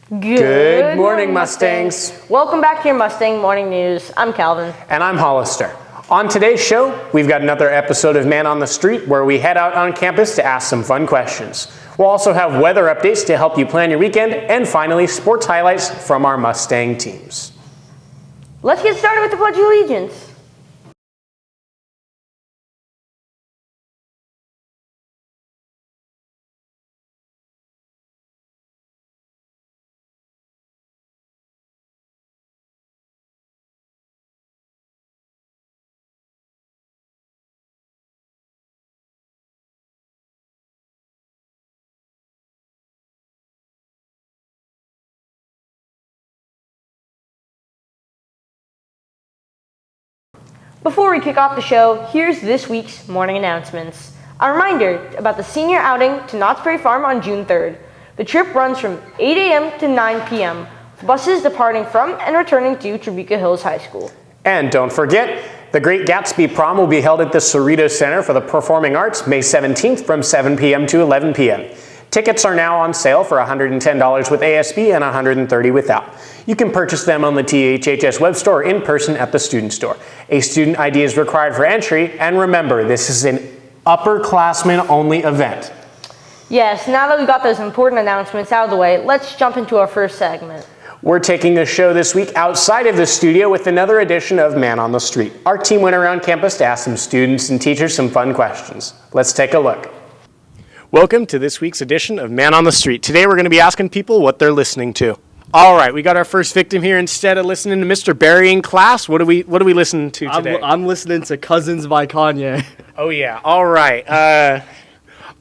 Good morning, Mustangs. Welcome back to your Mustang Morning News. I'm Calvin. And I'm Hollister. On today's show, we've got another episode of Man on the Street where we head out on campus to ask some fun questions. We'll also have weather updates to help you plan your weekend, and finally, sports highlights from our Mustang teams. Let's get started with the Pledge of Allegiance. Before we kick off the show, here's this week's morning announcements. A reminder about the senior outing to Knott's Berry Farm on June 3rd. The trip runs from 8 a.m. to 9 p.m. with buses departing from and returning to Trevecca Hills High School. And don't forget, the Great Gatsby Prom will be held at the Cerritos Center for the Performing Arts May 17th from 7 p.m. to 11 p.m. Tickets are now on sale for $110 with ASB and $130 without. You can purchase them on the THHS web store or in person at the student store. A student ID is required for entry, and remember, this is an upperclassmen only event. Yes, now that we got those important announcements out of the way, let's jump into our first segment. We're taking the show this week outside of the studio with another edition of Man on the Street. Our team went around campus to ask some students and teachers some fun questions. Let's take a look. Welcome to this week's edition of Man on the Street. Today we're going to be asking people what they're listening to. All right, we got our first victim here. Instead of listening to Mr. Barry in class, what are we listening to today? I'm listening to Cousins by Kanye. Oh yeah. All right.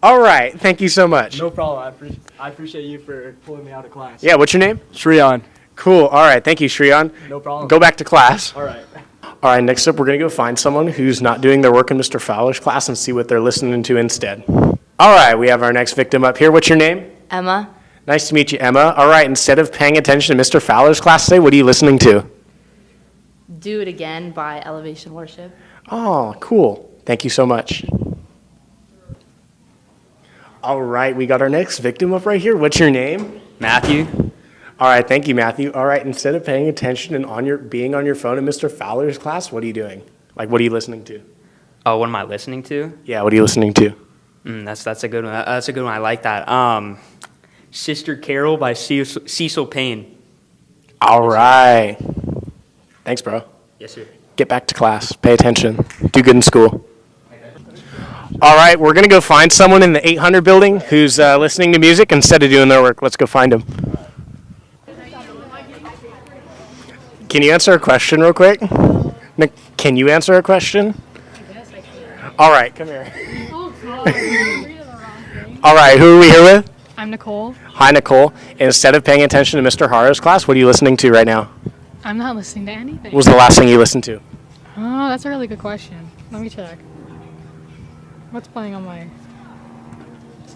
All right. Thank you so much. No problem. I appreciate you for pulling me out of class. Yeah. What's your name? Shreyan. Cool. All right. Thank you, Shreyan. No problem. Go back to class. All right. All right. Next up, we're gonna go find someone who's not doing their work in Mr. Fowler's class and see what they're listening to instead. All right. We have our next victim up here. What's your name? Emma. Nice to meet you, Emma. All right, instead of paying attention to Mr. Fowler's class today, what are you listening to? Do It Again by Elevation Worship. Oh, cool. Thank you so much. All right, we got our next victim up right here. What's your name? Matthew. All right, thank you, Matthew. All right, instead of paying attention and being on your phone in Mr. Fowler's class, what are you doing? Like, what are you listening to? Oh, what am I listening to? Yeah, what are you listening to? That's a good one. That's a good one. I like that. Sister Carol by Cecil Payne. All right. Thanks, bro. Yes, sir. Get back to class. Pay attention. Do good in school. All right, we're going to go find someone in the 800 building who's listening to music instead of doing their work. Let's go find them. Can you answer a question real quick? Nick, can you answer a question? Yes, I can. All right, come here. Oh, God. You're reading the wrong thing. All right, who are we here with? I'm Nicole. Hi, Nicole. Instead of paying attention to Mr. Hara's class, what are you listening to right now? I'm not listening to anything. What was the last thing you listened to? Oh, that's a really good question. Let me check. What's playing on my...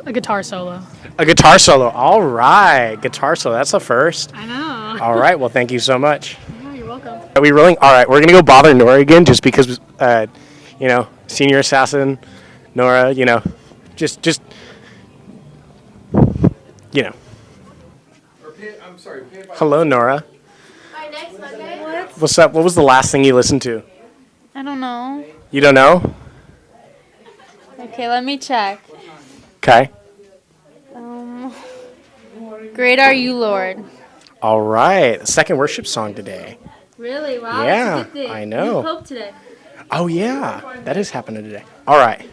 A guitar solo. A guitar solo. All right, guitar solo. That's the first. I know. All right, well, thank you so much. Oh, you're welcome. Are we rolling? All right, we're going to go bother Nora again just because, senior assassin, Nora, just Hello, Nora. What's up? What was the last thing you listened to? I don't know. You don't know? Okay, let me check. Okay. Great are you, Lord. All right. Second worship song today. Really? Wow, Yeah, that's a good thing. I know. New Pope today. Oh, yeah. That is happening today. All right.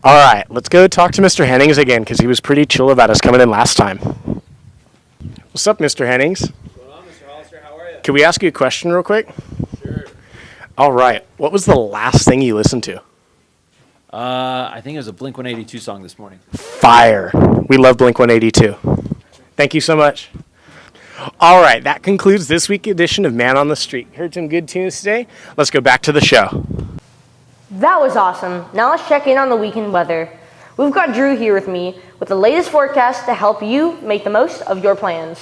All right. Let's go talk to Mr. Hennings again because he was pretty chill about us coming in last time. What's up, Mr. Hennings? What's going on, Mr. Hollister? How are you? Can we ask you a question real quick? Sure. All right. What was the last thing you listened to? I think it was a Blink-182 song this morning. Fire. We love Blink-182. Thank you so much. All right. That concludes this week's edition of Man on the Street. Heard some good tunes today. Let's go back to the show. That was awesome. Now let's check in on the weekend weather. We've got Drew here with me with the latest forecast to help you make the most of your plans.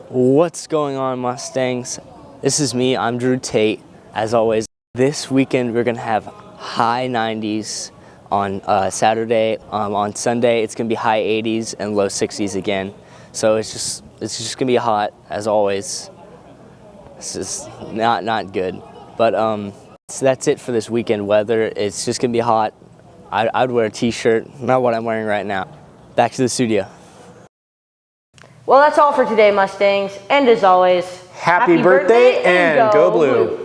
What's going on, Mustangs? This is me, I'm Drew Tate. As always, this weekend we're going to have high 90s on Saturday. On Sunday, it's gonna be high 80s and low 60s again. So it's just gonna be hot as always. It's just not good. But so that's it for this weekend weather. It's just gonna be hot. I'd wear a t-shirt, not what I'm wearing right now. Back to the studio. Well, that's all for today, Mustangs. And as always, Happy birthday and go blue.